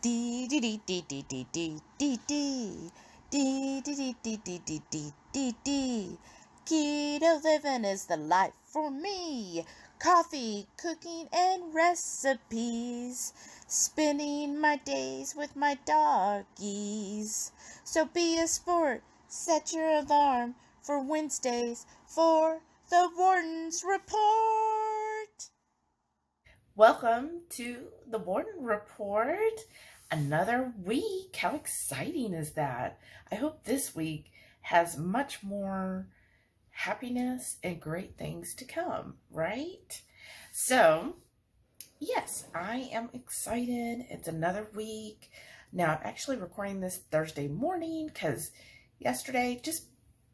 Dee dee dee dee dee dee dee dee dee dee dee dee dee dee dee dee dee dee. Keto living is the life for me. Coffee, cooking, and recipes. Spending my days with my doggies. So be a sport. Set your alarm for Wednesdays for the Warden's Report. Welcome to the Warden Report. Another week. How exciting is that? I hope this week has much more happiness and great things to come, right? So, yes, I am excited. It's another week. Now, I'm actually recording this Thursday morning because yesterday just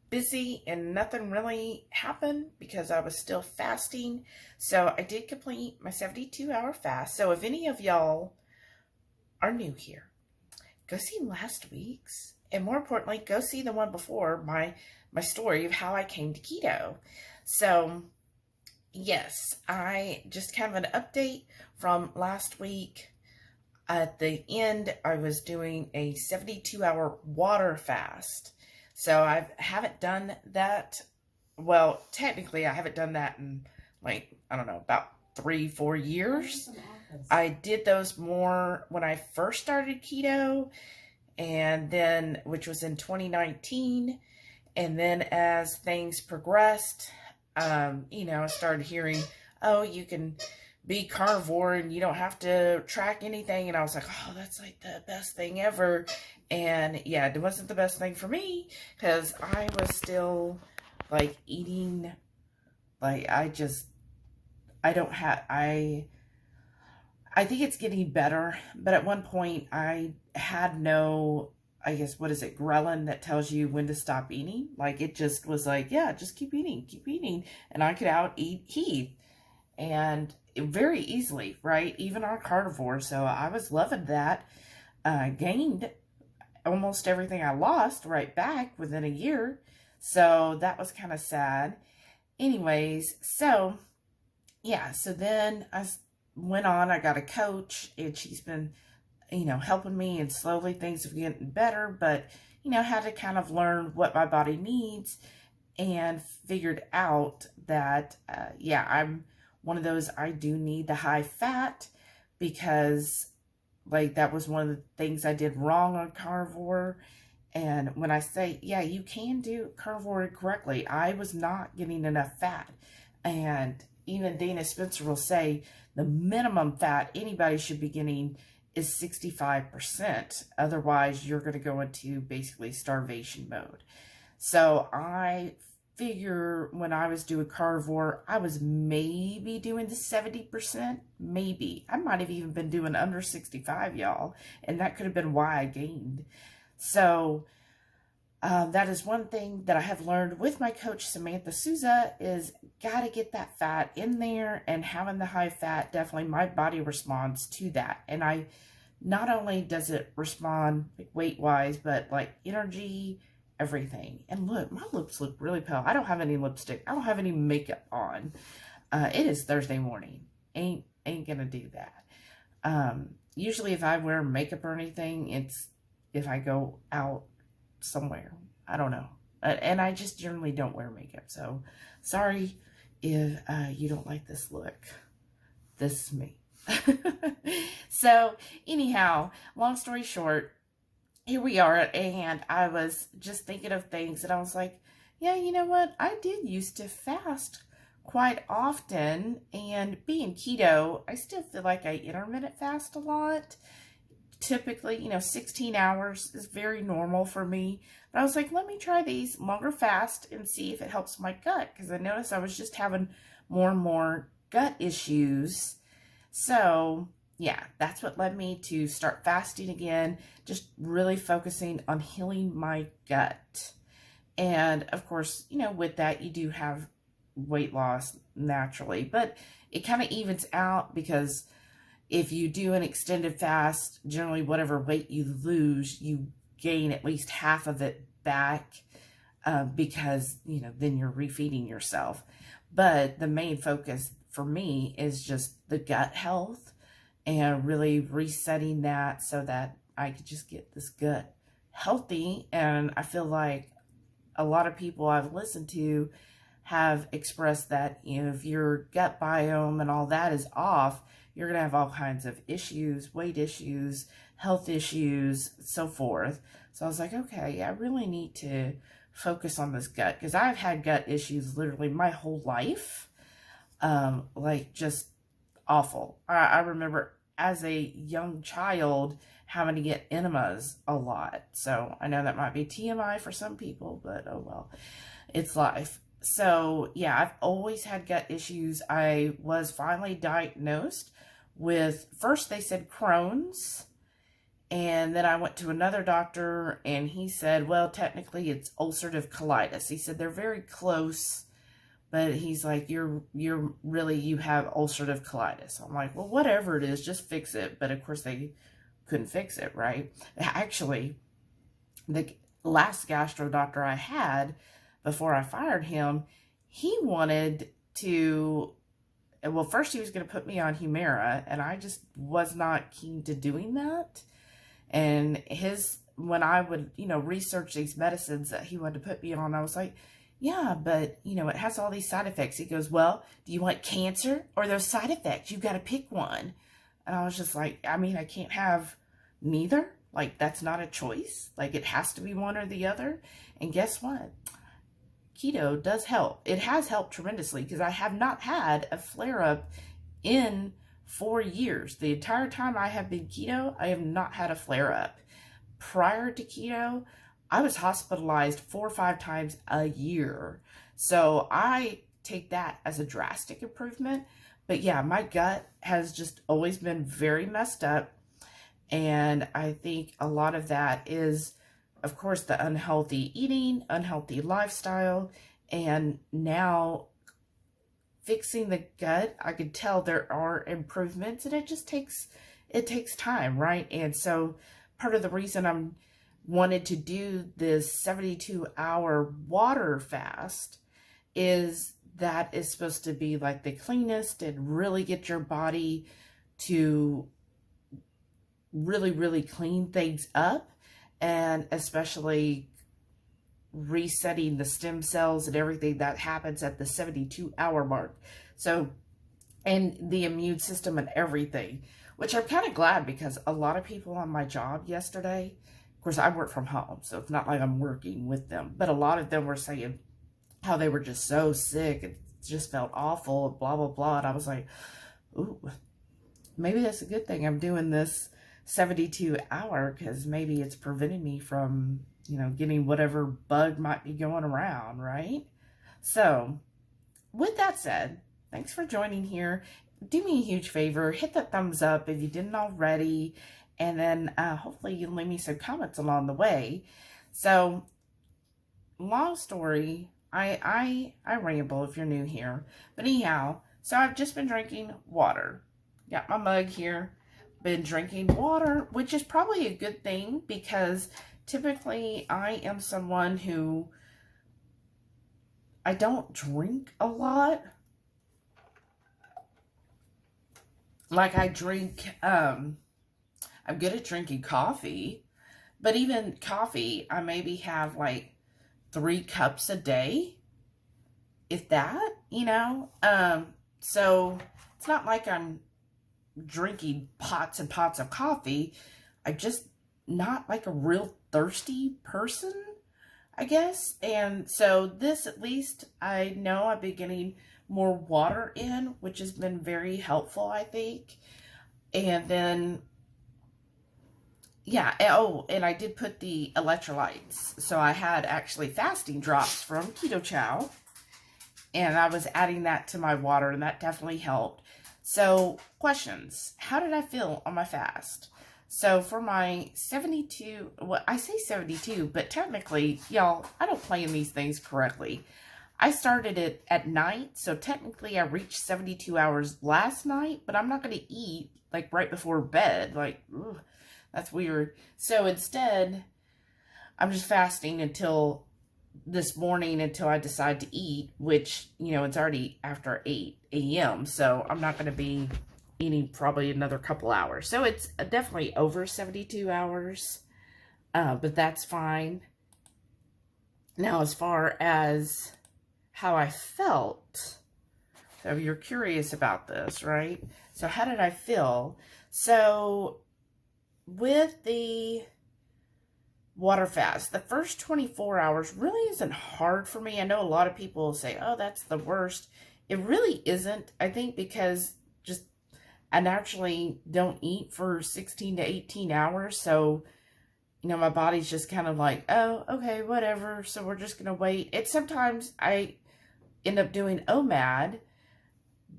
busy and nothing really happened because I was still fasting. So I did complete my 72-hour fast. So if any of y'all are new here, go see last week's, and more importantly, go see the one before, my story of how I came to keto. So yes, I just kind of an update from last week. At the end, I was doing a 72-hour water fast. So I haven't done that. Well, technically, I haven't done that in, like, I don't know, about 3-4 years. I did those more when I first started keto, and then, which was in 2019. And then as things progressed, I started hearing, oh, you can be carnivore and you don't have to track anything. And I was like, oh, that's like the best thing ever. And yeah, it wasn't the best thing for me because I was still like eating, like I think it's getting better. But at one point I had no, I guess, what is it, ghrelin that tells you when to stop eating. Like it just was like, yeah, just keep eating. And I could out eat Heath. And very easily, right? Even on carnivore. So I was loving that. Gained almost everything I lost right back within a year. So that was kind of sad. Anyways, so yeah, so then I went on, I got a coach, and she's been, helping me, and slowly things have gotten better, but, had to kind of learn what my body needs, and figured out that, I'm one of those, I do need the high fat, because like that was one of the things I did wrong on carnivore. And when I say, yeah, you can do carnivore correctly, I was not getting enough fat. And even Dana Spencer will say the minimum fat anybody should be getting is 65%. Otherwise, you're going to go into basically starvation mode. So I figure when I was doing carnivore, I was maybe doing the 70%, maybe. I might have even been doing under 65, y'all, and that could have been why I gained. So that is one thing that I have learned with my coach, Samantha Souza, is got to get that fat in there, and having the high fat, definitely my body responds to that. And I, not only does it respond like weight-wise, but like energy, everything. And look, my lips look really pale. I don't have any lipstick. I don't have any makeup on. It is Thursday morning. Ain't gonna do that. Usually if I wear makeup or anything, it's if I go out somewhere. I don't know. And I just generally don't wear makeup. So sorry if you don't like this look. This is me. So anyhow, long story short, here we are, and I was just thinking of things, and I was like, yeah, you know what? I did used to fast quite often, and being keto, I still feel like I intermittent fast a lot. Typically, 16 hours is very normal for me. But I was like, let me try these longer fast and see if it helps my gut, because I noticed I was just having more and more gut issues. So yeah, that's what led me to start fasting again, just really focusing on healing my gut. And of course, with that, you do have weight loss naturally, but it kind of evens out, because if you do an extended fast, generally whatever weight you lose, you gain at least half of it back, because, then you're refeeding yourself. But the main focus for me is just the gut health. and really resetting that so that I could just get this gut healthy. And I feel like a lot of people I've listened to have expressed that, you know, if your gut biome and all that is off, you're going to have all kinds of issues, weight issues, health issues, so forth. So I was like, okay, I really need to focus on this gut, because I've had gut issues literally my whole life. Like just awful. I remember as a young child having to get enemas a lot. So I know that might be TMI for some people, but oh well, it's life. So yeah, I've always had gut issues. I was finally diagnosed with, first they said Crohn's, and then I went to another doctor and he said, well, technically it's ulcerative colitis. He said they're very close, but he's like, you have ulcerative colitis. I'm like, well, whatever it is, just fix it. But of course they couldn't fix it, right? Actually, the last gastro doctor I had before I fired him, he wanted to, well, first he was going to put me on Humira, and I just was not keen to doing that. And when I would, you know, research these medicines that he wanted to put me on, I was like, yeah, but, you know, it has all these side effects. He goes, well, do you want cancer or those side effects? You got to pick one. And I was just like, I mean, I can't have neither. Like, that's not a choice. Like, it has to be one or the other. And guess what? Keto does help. It has helped tremendously, because I have not had a flare-up in 4 years. The entire time I have been keto, I have not had a flare-up. Prior to keto, I was hospitalized 4 or 5 times a year. So I take that as a drastic improvement. But yeah, my gut has just always been very messed up. And I think a lot of that is, of course, the unhealthy eating, unhealthy lifestyle. And now fixing the gut, I could tell there are improvements, and it just takes time, right? And so part of the reason I'm wanted to do this 72-hour water fast is that is supposed to be like the cleanest and really get your body to really, really clean things up, and especially resetting the stem cells and everything that happens at the 72-hour mark. So, and the immune system and everything, which I'm kind of glad, because a lot of people on my job yesterday, of course, I work from home, so it's not like I'm working with them, but a lot of them were saying how they were just so sick and just felt awful, blah, blah, blah. And I was like, ooh, maybe that's a good thing I'm doing this 72-hour, because maybe it's preventing me from, you know, getting whatever bug might be going around, right? So, with that said, thanks for joining here. Do me a huge favor, hit that thumbs up if you didn't already, and then hopefully you'll leave me some comments along the way. So, long story, I ramble if you're new here, but anyhow, so I've just been drinking water. Got my mug here, been drinking water, which is probably a good thing, because typically I am someone who, I don't drink a lot. Like I drink, I'm good at drinking coffee, but even coffee, I maybe have like 3 cups a day, if that, you know. So it's not like I'm drinking pots and pots of coffee. I'm just not like a real thirsty person, I guess. And so this, at least I know I've been getting more water in, which has been very helpful, I think. And then, yeah, oh, and I did put the electrolytes. So I had actually fasting drops from Ketochow, and I was adding that to my water, and that definitely helped. So, questions. How did I feel on my fast? So, for my 72, well, I say 72, but technically, y'all, I don't plan these things correctly. I started it at night, so technically I reached 72 hours last night, but I'm not going to eat, like, right before bed. Like, ugh, that's weird. So, instead, I'm just fasting until this morning, until I decide to eat, which, you know, it's already after 8 a.m., so I'm not going to be eating probably another couple hours. So it's definitely over 72 hours, but that's fine. Now, as far as how I felt, so you're curious about this, right? So how did I feel? So with the water fast, the first 24 hours really isn't hard for me. I know a lot of people will say, oh, that's the worst. It really isn't, I think, because just I naturally don't eat for 16 to 18 hours. So, you know, my body's just kind of like, oh, okay, whatever. So we're just going to wait. It's sometimes I end up doing OMAD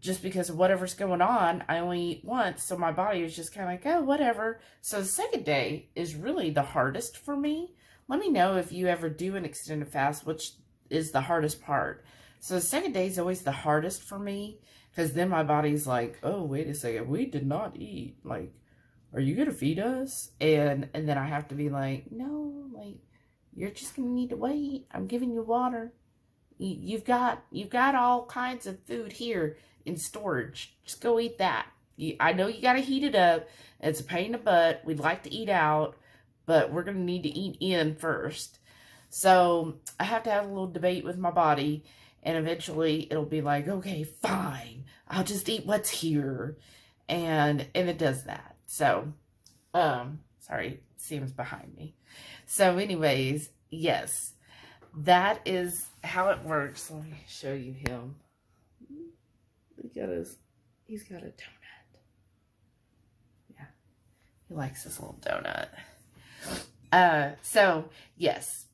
just because of whatever's going on. I only eat once. So my body is just kind of like, oh, whatever. So the second day is really the hardest for me. Let me know if you ever do an extended fast, which is the hardest part. So the second day is always the hardest for me, because then my body's like, oh, wait a second, we did not eat. Like, are you going to feed us? And then I have to be like, no, like, you're just going to need to wait. I'm giving you water. You've got all kinds of food here in storage. Just go eat that. I know you got to heat it up. It's a pain in the butt. We'd like to eat out, but we're going to need to eat in first. So I have to have a little debate with my body, and eventually it'll be like, okay, fine. I'll just eat what's here. And it does that. So, sorry, Sam's behind me. So anyways, yes, that is how it works. Let me show you him. He's got a donut. Yeah, he likes this little donut. So yes,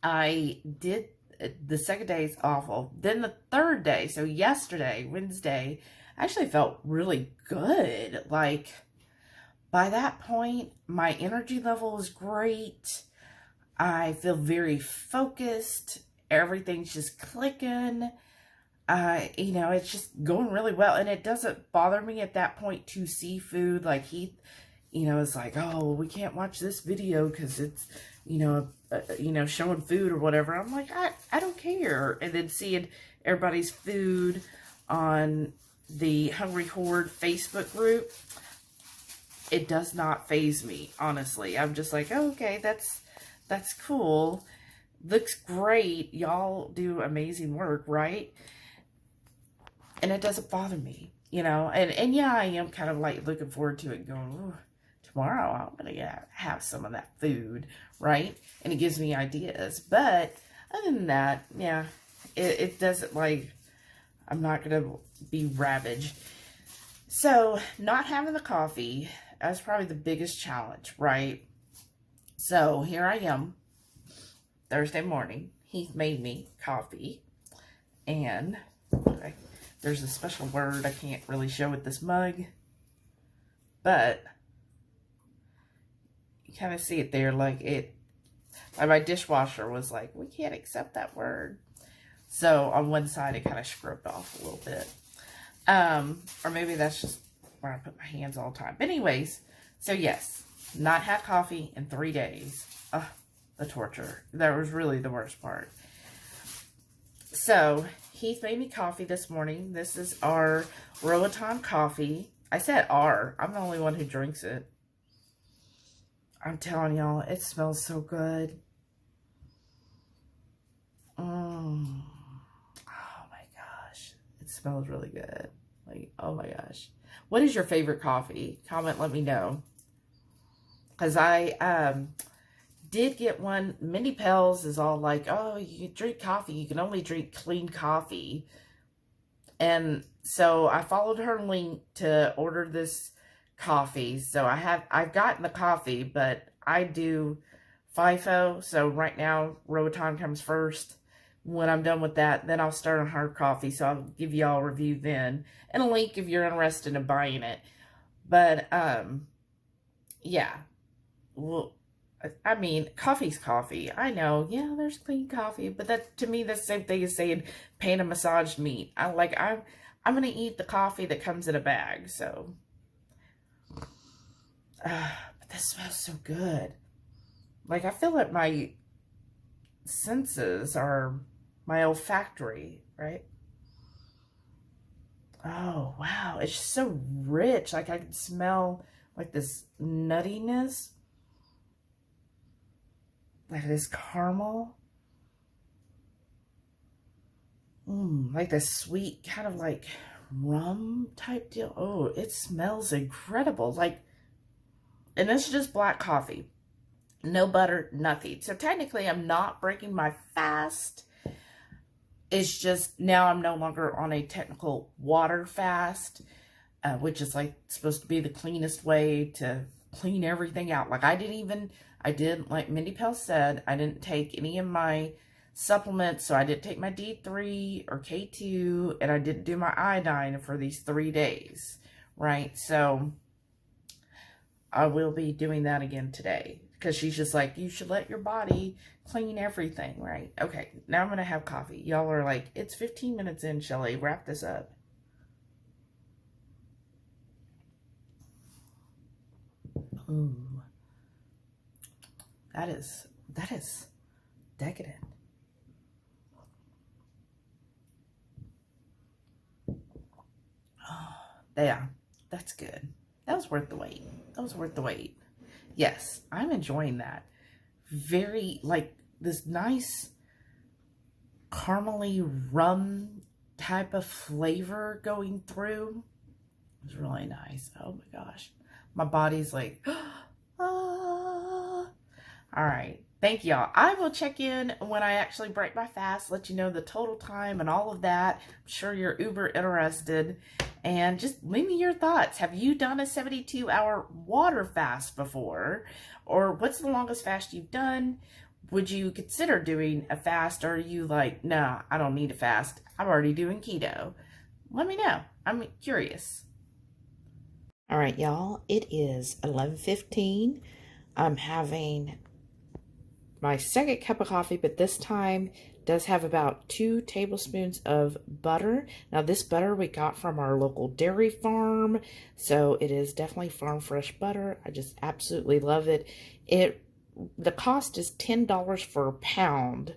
I did. The second day is awful. Then the third day, so yesterday, Wednesday, I actually felt really good. Like, by that point, my energy level is great. I feel very focused. Everything's just clicking. You know, it's just going really well. And it doesn't bother me at that point to see food. Like, Heath, you know, is like, oh, we can't watch this video because it's, you know, showing food or whatever. I'm like, I don't care. And then seeing everybody's food on the HungryHorde Facebook group, it does not faze me, honestly. I'm just like, oh, okay, that's cool. Looks great. Y'all do amazing work, right? And it doesn't bother me, you know. And yeah, I am kind of like looking forward to it, going, ooh, tomorrow I'm going to have some of that food, right? And it gives me ideas. But other than that, yeah, it doesn't, like, I'm not going to be ravaged. So not having the coffee, that's probably the biggest challenge, right? So here I am, Thursday morning. Heath made me coffee. And there's a special word I can't really show with this mug. But you kind of see it there, like my dishwasher was like, we can't accept that word. So on one side, it kind of scrubbed off a little bit. Or maybe that's just where I put my hands all the time. But anyways, so yes, not had coffee in 3 days. The torture. That was really the worst part. So Heath made me coffee this morning. This is our Roaton coffee. I said our. I'm the only one who drinks it. I'm telling y'all, it smells so good. Oh my gosh. It smells really good. Like, oh my gosh. What is your favorite coffee? Comment, let me know. Because I did get one. Mindy Pels is all like, oh, you can drink coffee. You can only drink clean coffee. And so I followed her link to order this coffee. So I've gotten the coffee, but I do FIFO. So right now, Roaton comes first. When I'm done with that, then I'll start on hard coffee. So I'll give y'all a review then. And a link if you're interested in buying it. But, yeah. Well, I mean, coffee's coffee. I know, yeah, there's clean coffee, but that, to me, that's the same thing as saying pain a massaged meat. I'm gonna eat the coffee that comes in a bag. So, but this smells so good. Like, I feel like my senses are my olfactory, right? Oh, wow. It's just so rich. Like I can smell like this nuttiness. Like this caramel. Like this sweet kind of like rum type deal. Oh, it smells incredible. Like, and this is just black coffee. No butter, nothing. So technically I'm not breaking my fast. It's just now I'm no longer on a technical water fast, which is like supposed to be the cleanest way to clean everything out. Like I did, like Mindy Pell said, I didn't take any of my supplements. So I didn't take my D3 or K2, and I didn't do my iodine for these 3 days, right? So I will be doing that again today, because she's just like, you should let your body clean everything, right? Okay, now I'm going to have coffee. Y'all are like, it's 15 minutes in, Shelly. Wrap this up. Ooh. That is decadent. Oh, yeah, that's good. That was worth the wait. That was worth the wait. Yes, I'm enjoying that. Very, like, this nice caramely rum type of flavor going through. It's really nice. Oh my gosh. My body's like, ah. All right. Thank y'all. I will check in when I actually break my fast, let you know the total time and all of that. I'm sure you're uber interested. And just leave me your thoughts. Have you done a 72-hour water fast before? Or what's the longest fast you've done? Would you consider doing a fast? Or are you like, nah, I don't need a fast. I'm already doing keto. Let me know. I'm curious. All right, y'all. It is 11:15. I'm having my second cup of coffee, but this time does have about 2 tablespoons of butter. Now this butter we got from our local dairy farm, so it is definitely farm fresh butter. I just absolutely love it. The cost is $10 for a pound.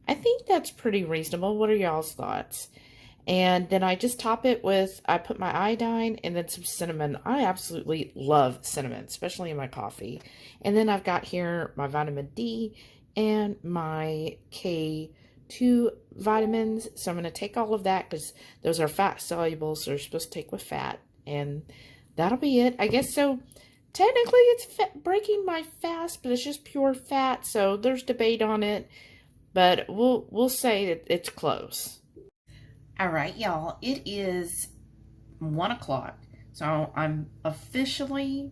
I think that's pretty reasonable. What are y'all's thoughts? And then I just top it with, I put my iodine and then some cinnamon. I absolutely love cinnamon, especially in my coffee. And then I've got here my vitamin D and my K2 vitamins. So I'm going to take all of that because those are fat soluble, so they're supposed to take with fat. And that'll be it, I guess. So technically it's breaking my fast, but it's just pure fat. So there's debate on it, but we'll say that it's close. All right, y'all, it is 1 o'clock. So I'm officially,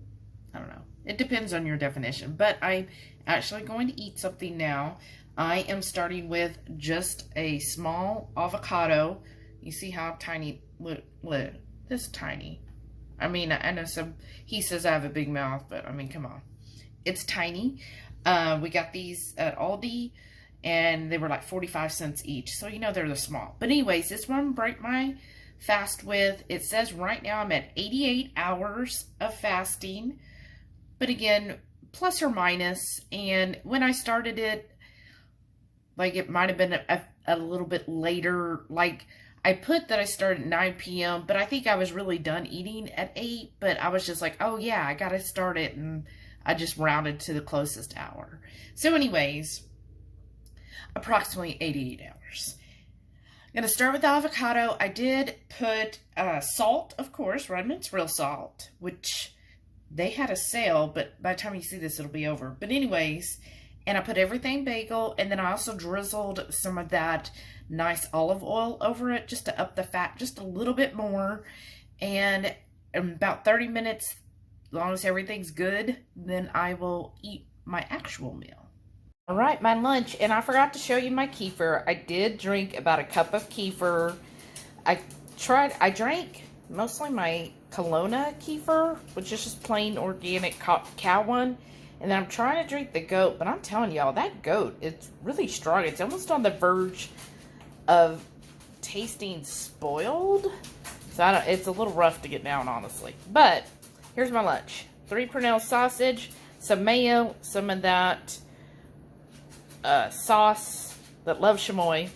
I don't know, it depends on your definition, but I'm actually going to eat something now. I am starting with just a small avocado. You see how tiny, look, this tiny. I mean, I know he says I have a big mouth, but I mean, come on. It's tiny. We got these at Aldi. And they were like 45 cents each. So, you know, they're the small. But anyways, this one break my fast with. It says right now I'm at 88 hours of fasting. But again, plus or minus. And when I started it, like it might have been a little bit later. Like I put that I started at 9 p.m. But I think I was really done eating at 8. But I was just like, oh yeah, I got to start it. And I just rounded to the closest hour. So anyways, approximately 88 hours. I'm going to start with the avocado. I did put salt, of course, Redmond's real salt, which they had a sale, but by the time you see this, it'll be over. But anyways, and I put everything bagel, and then I also drizzled some of that nice olive oil over it just to up the fat just a little bit more. And in about 30 minutes, as long as everything's good, then I will eat my actual meal. All right, my lunch, and I forgot to show you my kefir. I did drink about a cup of kefir. I drank mostly my Kelowna kefir, which is just plain organic cow one. And then I'm trying to drink the goat, but I'm telling y'all, that goat, it's really strong. It's almost on the verge of tasting spoiled. So it's a little rough to get down, honestly. But here's my lunch. 3 Pernell sausage, some mayo, some of that sauce that loves chamoy.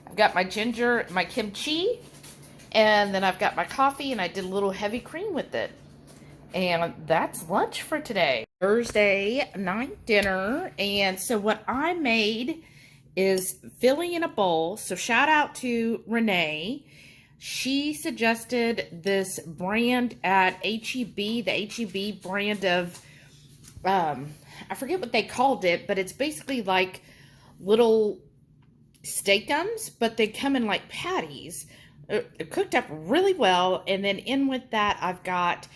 I've got my ginger, my kimchi, And then I've got my coffee, and I did a little heavy cream with it. And that's lunch for today. Thursday night dinner. And so what I made is filling in a bowl. So shout out to Renee. She suggested this brand at HEB, the HEB brand of, I forget what they called it, but it's basically like little steakums, but they come in like patties. They're cooked up really well. And then in with that, I've got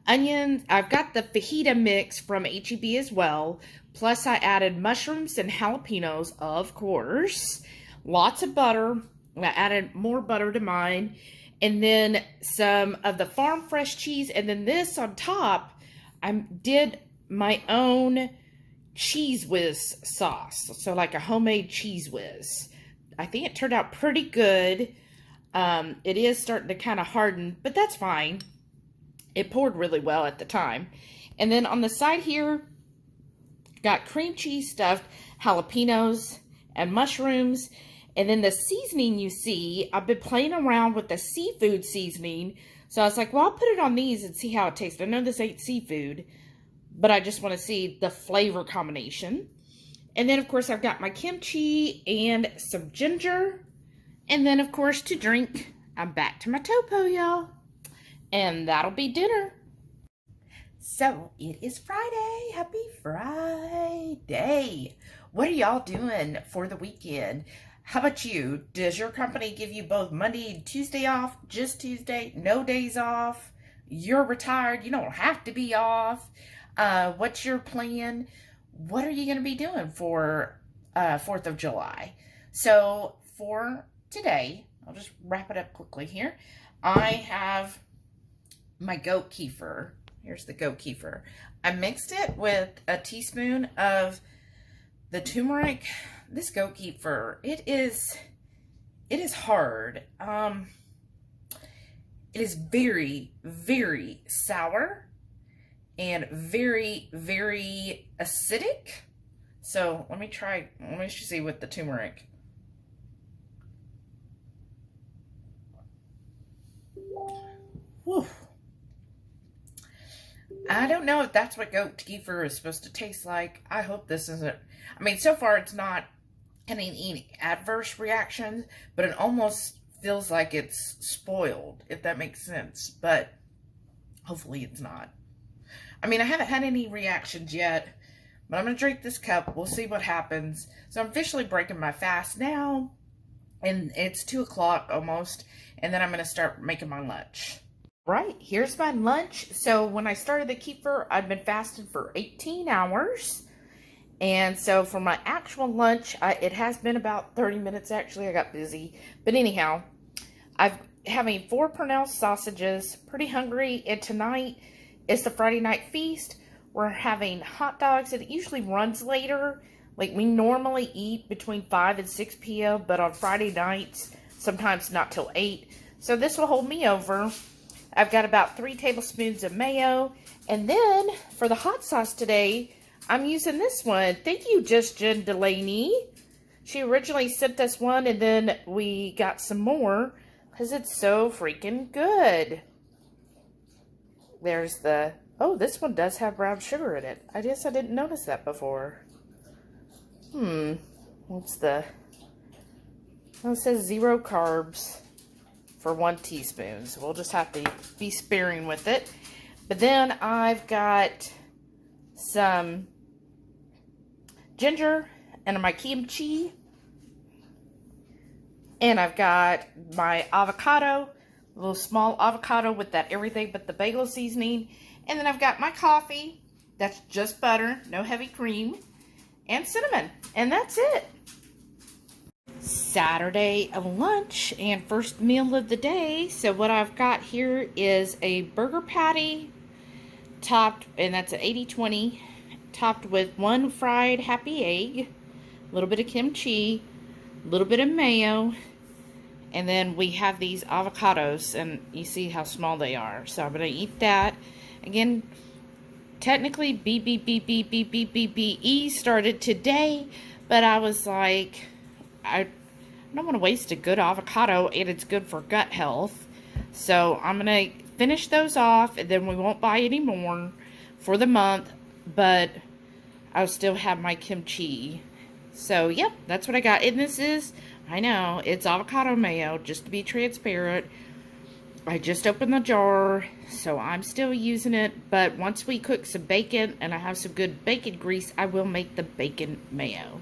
onions. I've got the fajita mix from HEB as well. Plus I added mushrooms and jalapenos, of course. Lots of butter. I added more butter to mine. And then some of the farm fresh cheese. And then this on top, I did my own cheese whiz sauce. So like a homemade cheese whiz. I think it turned out pretty good. It is starting to kind of harden, but that's fine. It poured really well at the time. And then on the side here, got cream cheese stuffed jalapenos and mushrooms. And then the seasoning you see, I've been playing around with the seafood seasoning. So I was like, well, I'll put it on these and see how it tastes. I know this ain't seafood, but I just want to see the flavor combination. And then, of course, I've got my kimchi and some ginger. And then, of course, to drink, I'm back to my topo, y'all. And that'll be dinner. So, it is Friday. Happy Friday. What are y'all doing for the weekend? How about you? Does your company give you both Monday and Tuesday off? Just Tuesday? No days off? You're retired. You don't have to be off. What's your plan? What are you going to be doing for 4th of July? So, for today, I'll just wrap it up quickly here. I have my goat kefir. Here's the goat kefir. I mixed it with a teaspoon of the turmeric. This goat kefir, it is hard. It is very, very sour and very, very acidic. So let me see with the turmeric. Whew. I don't know if that's what goat kefir is supposed to taste like. I hope this isn't. I mean, so far it's not any adverse reactions, but it almost feels like it's spoiled, if that makes sense. But hopefully it's not. I mean, I haven't had any reactions yet, but I'm going to drink this cup. We'll see what happens. So I'm officially breaking my fast now, and it's 2 o'clock almost, and then I'm going to start making my lunch. Right, here's my lunch. So when I started the kefir, I'd been fasting for 18 hours. And so for my actual lunch, it has been about 30 minutes actually. I got busy. But anyhow, I'm having 4 Pernell sausages. Pretty hungry. And tonight is the Friday night feast. We're having hot dogs. It usually runs later. Like we normally eat between 5 and 6 p.m. But on Friday nights, sometimes not till 8. So this will hold me over. I've got about 3 tablespoons of mayo. And then for the hot sauce today, I'm using this one. Thank you, Just Jen Delaney. She originally sent us one and then we got some more because it's so freaking good. There's the, oh, this one does have brown sugar in it. I guess I didn't notice that before. What's the, well, it says 0 carbs for 1 teaspoon. So we'll just have to be sparing with it. But then I've got some ginger and my kimchi. And I've got my avocado, a little small avocado with that everything but the bagel seasoning. And then I've got my coffee. That's just butter, no heavy cream, and cinnamon. And that's it. Saturday lunch and first meal of the day. So what I've got here is a burger patty topped, and that's an 80-20, topped with 1 fried happy egg, a little bit of kimchi, a little bit of mayo, and then we have these avocados, and you see how small they are. So I'm going to eat that. Again, technically BBBE started today, but I was like, I don't want to waste a good avocado, and it's good for gut health. So I'm going to finish those off, and then we won't buy any more for the month, but I'll still have my kimchi. So, yep, that's what I got. And this is, I know, it's avocado mayo, just to be transparent. I just opened the jar, so I'm still using it. But once we cook some bacon and I have some good bacon grease, I will make the bacon mayo.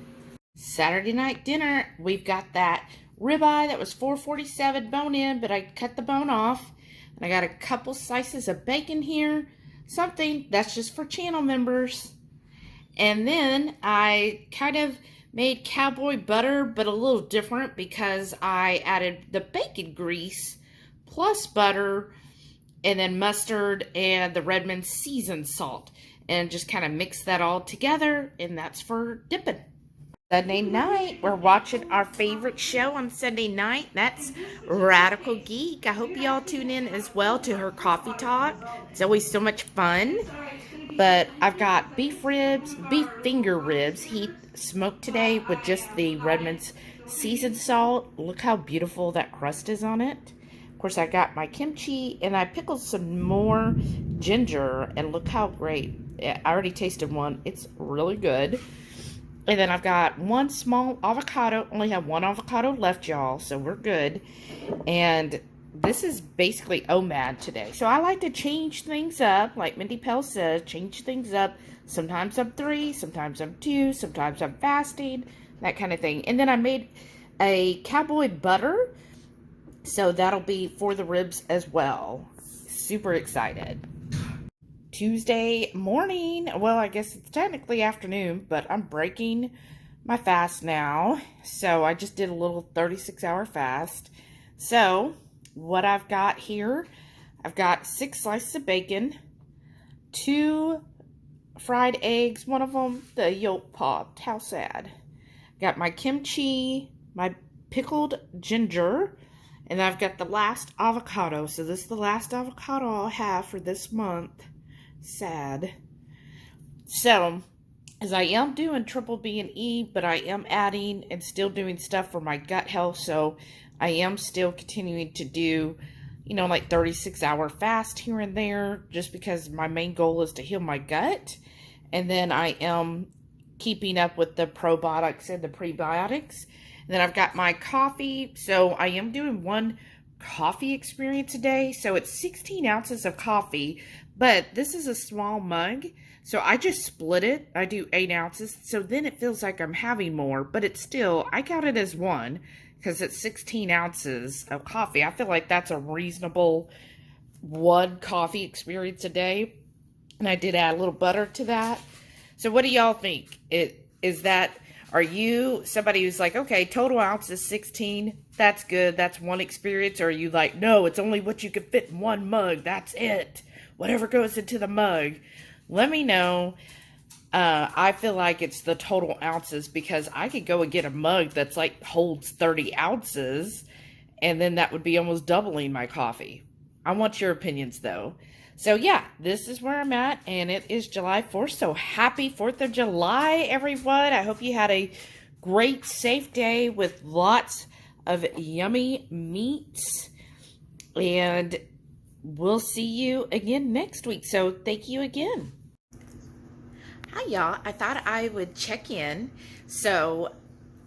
Saturday night dinner, we've got that ribeye that was $4.47 bone in, but I cut the bone off. And I got a couple slices of bacon here. Something that's just for channel members. And then I kind of made cowboy butter, but a little different because I added the bacon grease plus butter and then mustard and the Redmond seasoned salt. And just kind of mix that all together, and that's for dipping. Sunday night, we're watching our favorite show on Sunday night. That's Radical Geek. I hope y'all tune in as well to her coffee talk. It's always so much fun. But I've got beef ribs, beef finger ribs, Heath smoked today with just the Redmond's seasoned salt. Look how beautiful that crust is on it. Of course, I got my kimchi, and I pickled some more ginger, and look how great. I already tasted one. It's really good. And then I've got one small avocado. Only have one avocado left, y'all, so we're good. And this is basically OMAD today. So I like to change things up. Like Mindy Pell says, change things up. Sometimes I'm 3, sometimes I'm 2, sometimes I'm fasting, that kind of thing. And then I made a cowboy butter. So that'll be for the ribs as well. Super excited. Tuesday morning, well, I guess it's technically afternoon, but I'm breaking my fast now. So I just did a little 36-hour fast. So what I've got here, I've got 6 slices of bacon, 2 fried eggs, one of them the yolk popped. How sad. Got my kimchi, my pickled ginger, and I've got the last avocado. So this is the last avocado I'll have for this month. Sad. So, as I am doing triple B&E, but I am adding and still doing stuff for my gut health, so I am still continuing to do, you know, like 36-hour fast here and there, just because my main goal is to heal my gut. And then I am keeping up with the probiotics and the prebiotics. And then I've got my coffee, so I am doing one coffee experience a day. So it's 16 ounces of coffee, but this is a small mug, so I just split it. I do 8 ounces, so then it feels like I'm having more, but it's still, I count it as one, because it's 16 ounces of coffee. I feel like that's a reasonable one coffee experience a day, and I did add a little butter to that. So what do y'all think? Are you somebody who's like, okay, total ounce is 16, that's good, that's one experience, or are you like, no, it's only what you can fit in one mug, that's it, whatever goes into the mug? Let me know. I feel like it's the total ounces, because I could go and get a mug that's like holds 30 ounces, and then that would be almost doubling my coffee. I want your opinions though. So yeah, this is where I'm at, and it is July 4th, so happy 4th of July, everyone. I hope you had a great, safe day with lots of yummy meats, and we'll see you again next week, so thank you again. Hi, y'all. I thought I would check in. So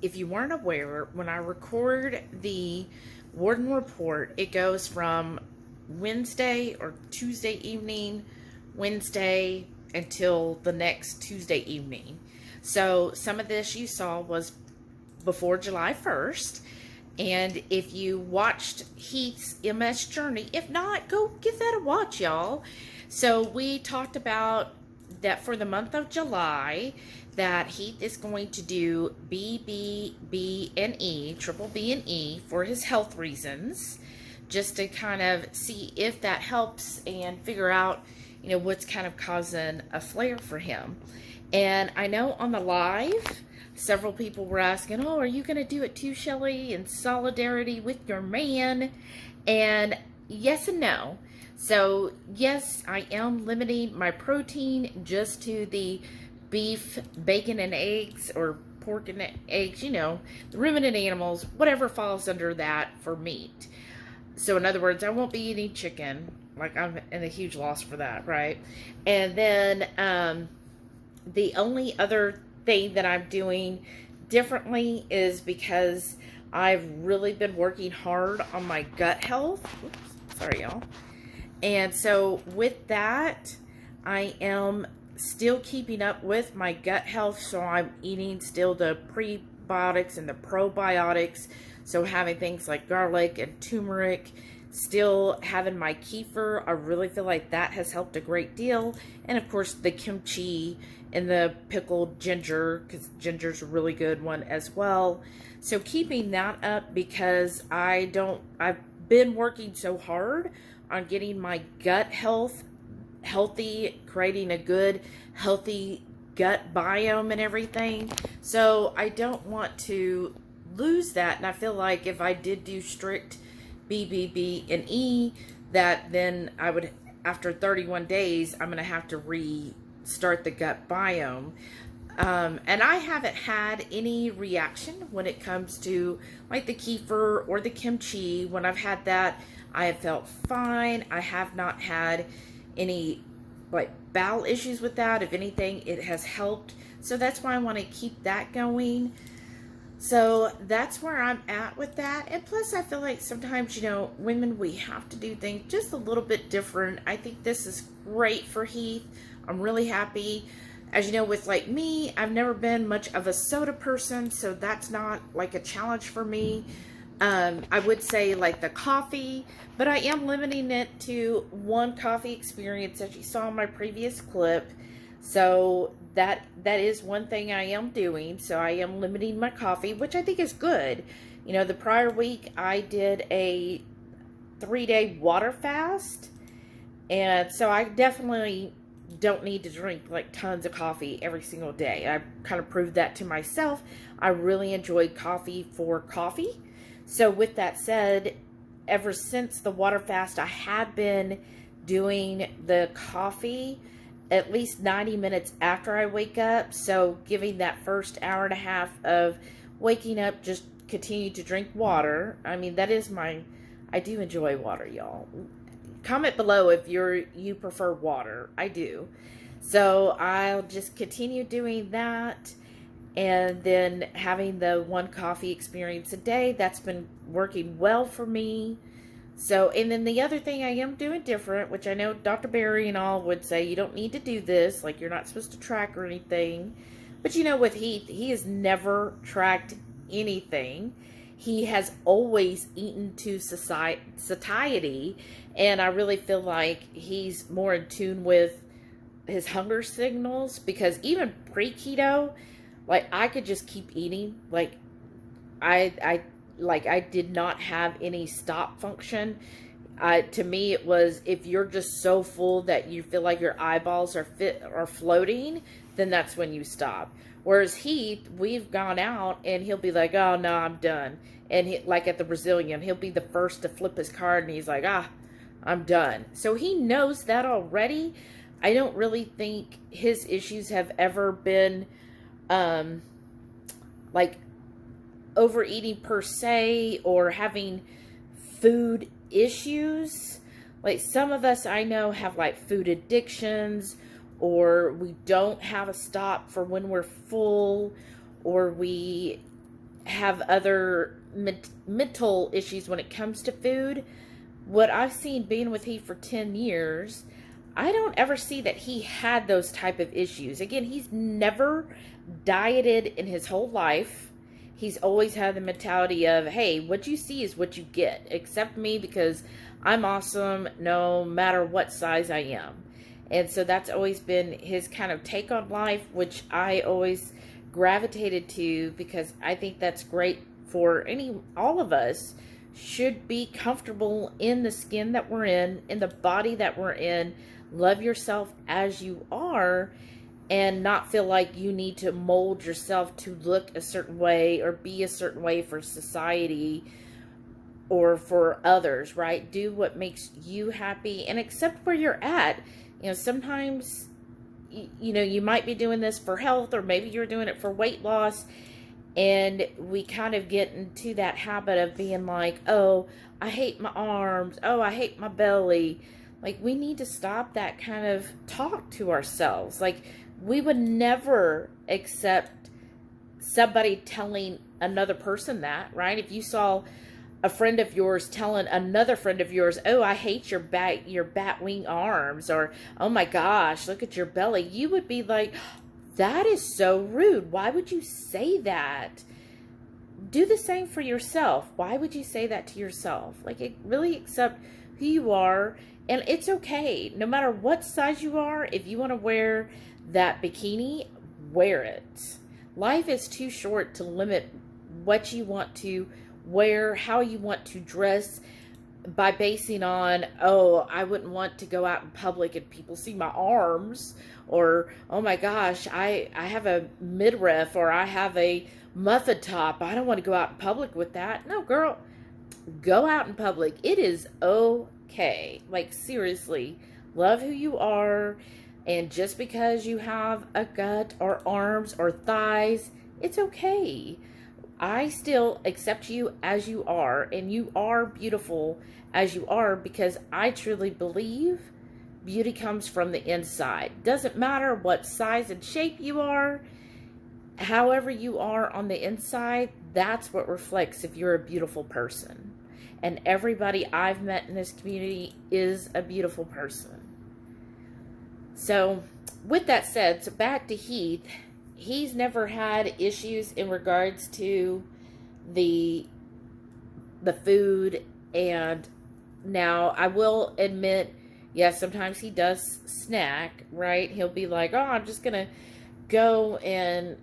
if you weren't aware, when I record the Warden report, it goes from Wednesday or Tuesday evening, Wednesday until the next Tuesday evening. So some of this you saw was before July 1st. And if you watched Heath's MS journey, if not, go give that a watch, y'all. So we talked about that for the month of July, that Heath is going to do BBB&E, triple B&E, for his health reasons, just to kind of see if that helps and figure out, you know, what's kind of causing a flare for him. And I know on the live, several people were asking, oh, are you going to do it too, Shelly, in solidarity with your man? And yes and no. So yes, I am limiting my protein just to the beef, bacon, and eggs, or pork and eggs, you know, the ruminant animals, whatever falls under that for meat. So in other words, I won't be eating chicken. Like, I'm in a huge loss for that, right? And then the only other thing that I'm doing differently is because I've really been working hard on my gut health. Oops, sorry, y'all. And so with that, I am still keeping up with my gut health. So I'm eating still the prebiotics and the probiotics. So having things like garlic and turmeric, still having my kefir. I really feel like that has helped a great deal. And of course the kimchi and the pickled ginger, because ginger's a really good one as well. So keeping that up, because I've been working so hard on getting my gut health healthy, creating a good healthy gut biome and everything. So I don't want to lose that. And I feel like if I did do strict BBB&E, that then I would, after 31 days, I'm going to have to restart the gut biome. And I haven't had any reaction when it comes to like the kefir or the kimchi. When I've had that, I have felt fine. I have not had any like bowel issues with that. If anything, it has helped. So that's why I want to keep that going. So that's where I'm at with that. And plus I feel like sometimes, you know, women, we have to do things just a little bit different. I think this is great for Heath. I'm really happy. As you know, with like me, I've never been much of a soda person, so that's not like a challenge for me. I would say like the coffee, but I am limiting it to one coffee experience, as you saw in my previous clip. So that is one thing I am doing. So I am limiting my coffee, which I think is good. You know, the prior week I did a 3-day water fast, and so I definitely don't need to drink like tons of coffee every single day. I kind of proved that to myself. I really enjoyed coffee for coffee. So with that said, ever since the water fast, I have been doing the coffee at least 90 minutes after I wake up. So giving that first hour and a half of waking up, just continue to drink water. I mean, that is I do enjoy water, y'all. Comment below if you prefer water. I do. So I'll just continue doing that. And then having the one coffee experience a day, that's been working well for me. So, and then the other thing I am doing different, which I know Dr. Barry and all would say, you don't need to do this, like you're not supposed to track or anything. But you know, with Heath, he has never tracked anything. He has always eaten to satiety, and I really feel like he's more in tune with his hunger signals, because even pre-keto, like I could just keep eating. Like I did not have any stop function. To me, it was, if you're just so full that you feel like your eyeballs are floating, then that's when you stop. Whereas Heath, we've gone out and he'll be like, oh no, I'm done. And he, like at the Brazilian, he'll be the first to flip his card and he's like, I'm done. So he knows that already. I don't really think his issues have ever been like overeating per se, or having food issues. Like some of us I know have like food addictions, or we don't have a stop for when we're full, or we have other mental issues when it comes to food. What I've seen being with he for 10 years, I don't ever see that he had those type of issues. Again, he's never dieted in his whole life. He's always had the mentality of, hey, what you see is what you get. Accept me because I'm awesome no matter what size I am. And so that's always been his kind of take on life, which I always gravitated to, because I think that's great for all of us should be comfortable in the skin that we're in the body that we're in. Love yourself as you are, and not feel like you need to mold yourself to look a certain way or be a certain way for society or for others, right? Do what makes you happy and accept where you're at. You know, sometimes, you know, you might be doing this for health, or maybe you're doing it for weight loss, And we kind of get into that habit of being like, oh, I hate my arms. Oh, I hate my belly. Like, we need to stop that kind of talk to ourselves. Like, we would never accept somebody telling another person that, right? If you saw a friend of yours telling another friend of yours, oh, I hate your bat wing arms, or, oh my gosh, look at your belly, you would be like, that is so rude. Why would you say that? Do the same for yourself. Why would you say that to yourself? Like, really accept who you are, and it's okay. No matter what size you are, if you want to wear that bikini, wear it. Life is too short to limit what you want to wear, how you want to dress, by basing on, oh, I wouldn't want to go out in public and people see my arms, or, oh my gosh, I have a midriff, or I have a muffin top. I don't want to go out in public with that. No, girl, go out in public. It is okay. Like, seriously, love who you are. And just because you have a gut or arms or thighs, it's okay. I still accept you as you are, and you are beautiful as you are, because I truly believe beauty comes from the inside. Doesn't matter what size and shape you are, however you are on the inside, that's what reflects if you're a beautiful person. And everybody I've met in this community is a beautiful person. So, with that said, so back to Heath. He's never had issues in regards to the food. And now I will admit, yes, sometimes he does snack, right? He'll be like, oh, I'm just going to go and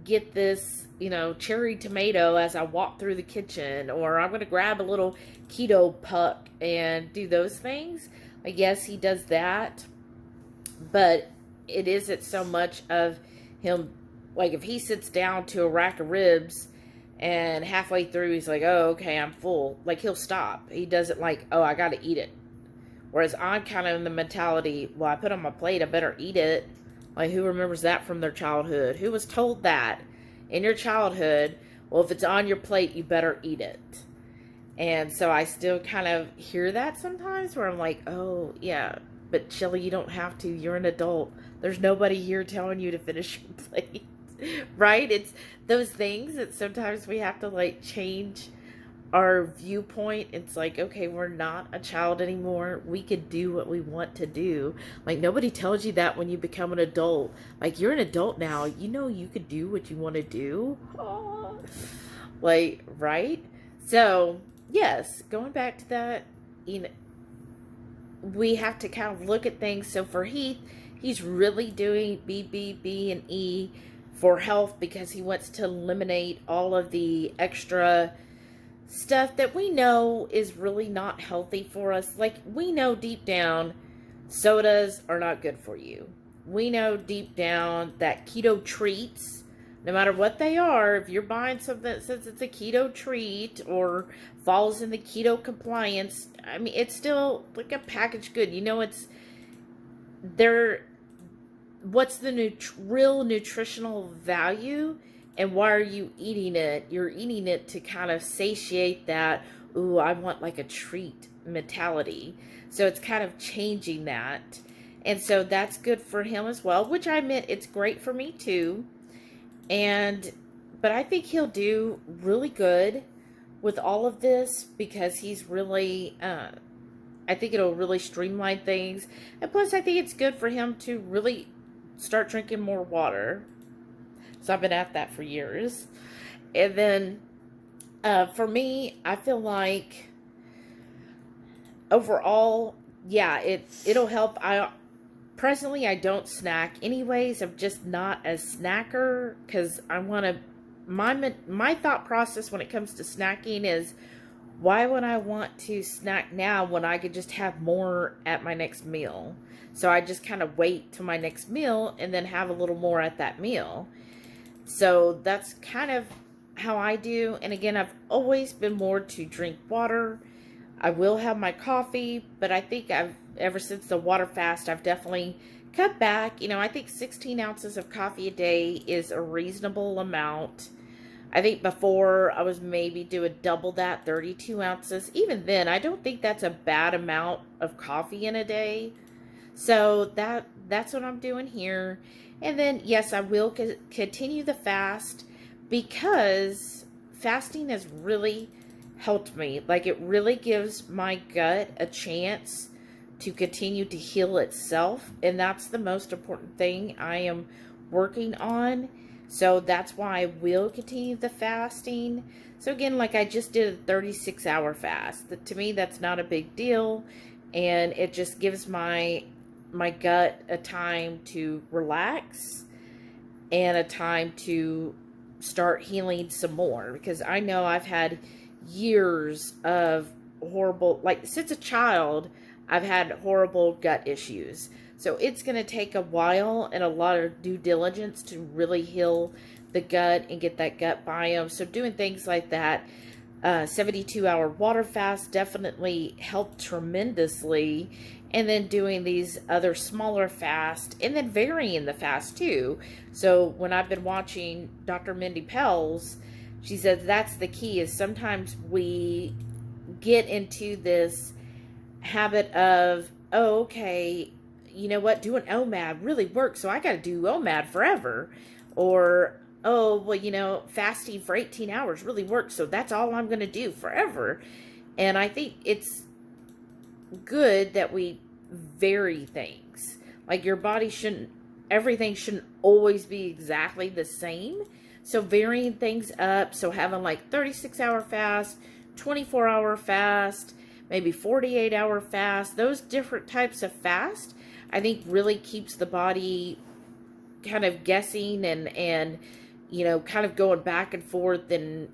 get this, you know, cherry tomato as I walk through the kitchen, or I'm going to grab a little keto puck and do those things. I guess he does that, but it isn't so much of him. Like, if he sits down to a rack of ribs and halfway through he's like, oh, okay, I'm full, like, he'll stop. He doesn't like, oh, I got to eat it. Whereas I'm kind of in the mentality, well, I put on my plate, I better eat it. Like, who remembers that from their childhood? Who was told that in your childhood? Well, if it's on your plate, you better eat it. And so I still kind of hear that sometimes, where I'm like, oh, yeah, but Shelly, you don't have to. You're an adult. There's nobody here telling you to finish your plate. Right? It's those things that sometimes we have to, like, change our viewpoint. It's like, okay, we're not a child anymore. We can do what we want to do. Like, nobody tells you that when you become an adult. Like, you're an adult now. You know you could do what you want to do. Oh. Like, right? So, yes, going back to that, you know, we have to kind of look at things. So for Heath, he's really doing BBB&E for health, because he wants to eliminate all of the extra stuff that we know is really not healthy for us. Like, we know deep down sodas are not good for you. We know deep down that keto treats, no matter what they are, if you're buying something that says it's a keto treat or falls in the keto compliance, I mean, it's still like a packaged good. You know, it's there. What's the real nutritional value, and why are you eating it? You're eating it to kind of satiate that, ooh, I want like a treat mentality. So it's kind of changing that. And so that's good for him as well, which I admit it's great for me too. But I think he'll do really good with all of this, because he's really, I think it'll really streamline things. And plus, I think it's good for him to really start drinking more water. So I've been at that for years. And then for me, I feel like overall, yeah, it'll help. Presently, I don't snack anyways. I'm just not a snacker, because I want to, my thought process when it comes to snacking is, why would I want to snack now when I could just have more at my next meal? So I just kind of wait till my next meal and then have a little more at that meal. So that's kind of how I do. And again, I've always been more to drink water. I will have my coffee, but I think ever since the water fast, I've definitely cut back. You know, I think 16 ounces of coffee a day is a reasonable amount. I think before I was maybe doing double that, 32 ounces. Even then, I don't think that's a bad amount of coffee in a day. So that's what I'm doing here. And then, yes, I will continue the fast, because fasting has really helped me. Like, it really gives my gut a chance to continue to heal itself. And that's the most important thing I am working on. So that's why I will continue the fasting. So again, like, I just did a 36-hour fast. To me, that's not a big deal. And it just gives my gut a time to relax and a time to start healing some more. Because I know I've had years of horrible, like, since a child, I've had horrible gut issues. So it's going to take a while and a lot of due diligence to really heal the gut and get that gut biome. So doing things like that, 72-hour water fast definitely helped tremendously. And then doing these other smaller fasts, and then varying the fast too. So when I've been watching Dr. Mindy Pelz, she says that's the key, is sometimes we get into this habit of, oh, okay, you know what, doing OMAD really works, so I got to do OMAD forever. Or, oh, well, you know, fasting for 18 hours really works, so that's all I'm going to do forever. And I think it's good that we vary things. Like, your body everything shouldn't always be exactly the same. So varying things up, so having like 36-hour fast, 24-hour fast, maybe 48-hour fast, those different types of fast, I think really keeps the body kind of guessing and you know, kind of going back and forth, and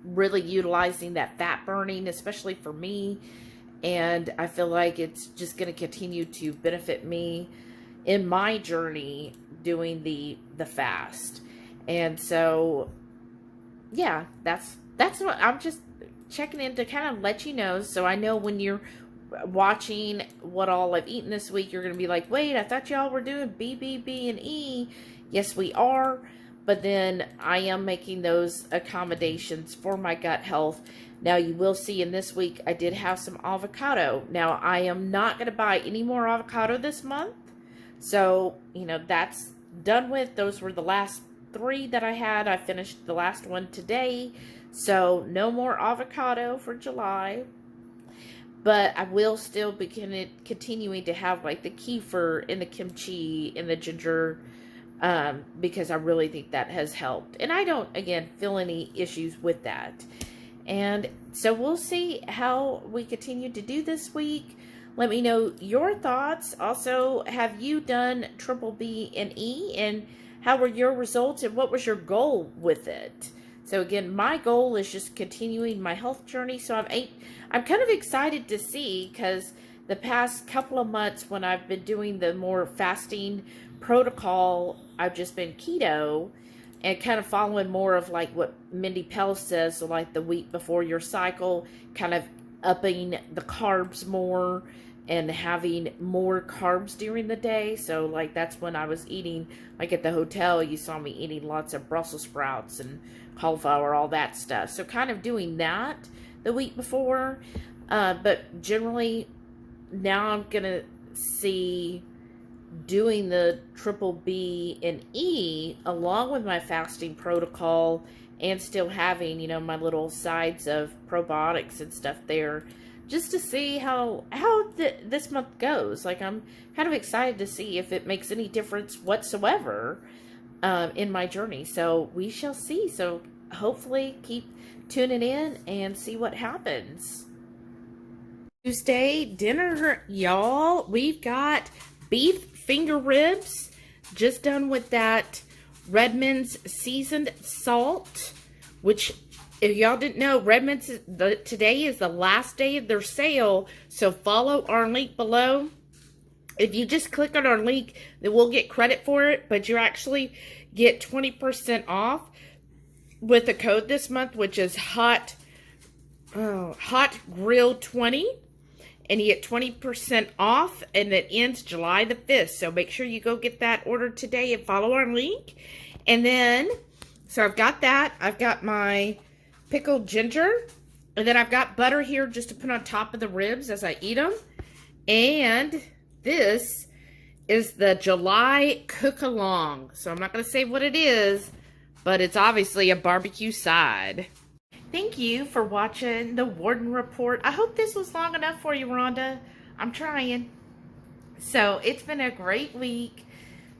really utilizing that fat burning, especially for me. And I feel like it's just going to continue to benefit me in my journey doing the fast. And so, yeah, that's what I'm just checking in to kind of let you know. So I know when you're watching what all I've eaten this week, you're going to be like, wait, I thought y'all were doing BBB&E. Yes, we are. But then I am making those accommodations for my gut health. Now, you will see in this week, I did have some avocado. Now, I am not going to buy any more avocado this month. So, you know, that's done with. Those were the last 3 that I had. I finished the last one today. So, no more avocado for July. But I will still be continuing to have, like, the kefir and the kimchi and the ginger, because I really think that has helped. And I don't, again, feel any issues with that. And so we'll see how we continue to do this week. Let me know your thoughts. Also, have you done BBB&E, and how were your results, and what was your goal with it? So again, my goal is just continuing my health journey. So I'm kind of excited to see, because the past couple of months when I've been doing the more fasting protocol, I've just been keto and kind of following more of like what Mindy Pelz says. So like the week before your cycle, kind of upping the carbs more and having more carbs during the day. So like that's when I was eating, like at the hotel, you saw me eating lots of Brussels sprouts and cauliflower, all that stuff. So kind of doing that the week before. But generally now I'm going to see doing the BBB&E along with my fasting protocol, and still having, you know, my little sides of probiotics and stuff there, just to see how this month goes. Like, I'm kind of excited to see if it makes any difference whatsoever in my journey. So we shall see. So hopefully keep tuning in and see what happens. Tuesday dinner, y'all. We've got beef finger ribs, just done with that Redmond's seasoned salt, which, if y'all didn't know, Redmond's today is the last day of their sale, so follow our link below. If you just click on our link, then we'll get credit for it, but you actually get 20% off with a code this month, which is Hot Grill 20. And you get 20% off, and it ends July the 5th. So make sure you go get that ordered today and follow our link. And then So I've got that. I've got my pickled ginger. And then I've got butter here just to put on top of the ribs as I eat them. And this is the July cook-along. So I'm not going to say what it is, but it's obviously a barbecue side. Thank you for watching the Warden Report. I hope this was long enough for you, Rhonda. I'm trying. So it's been a great week.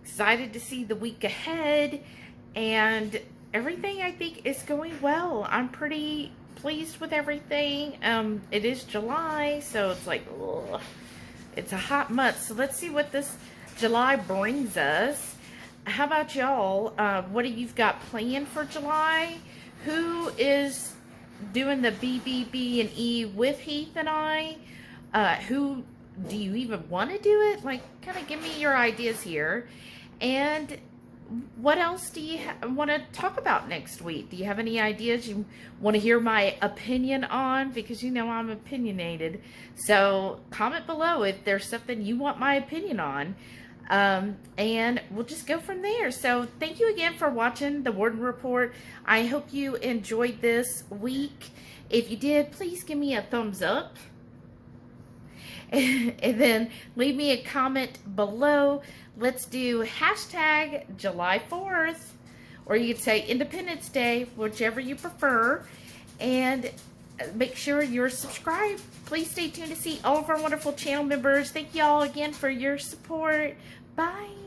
Excited to see the week ahead. And everything, I think, is going well. I'm pretty pleased with everything. It is July, so it's like, ugh, it's a hot month. So let's see what this July brings us. How about y'all? What do you've got planned for July? Who is doing the BBB&E with Heath and I? Who do you even want to do it? Like, kind of give me your ideas here. And what else do you want to talk about next week? Do you have any ideas you want to hear my opinion on? Because you know I'm opinionated. So comment below if there's something you want my opinion on. And we'll just go from there. So thank you again for watching the Warden Report. I hope you enjoyed this week. If you did, please give me a thumbs up. And then leave me a comment below. Let's do hashtag July 4th, or you could say Independence Day, whichever you prefer. And make sure you're subscribed. Please stay tuned to see all of our wonderful channel members. Thank you all again for your support. Bye.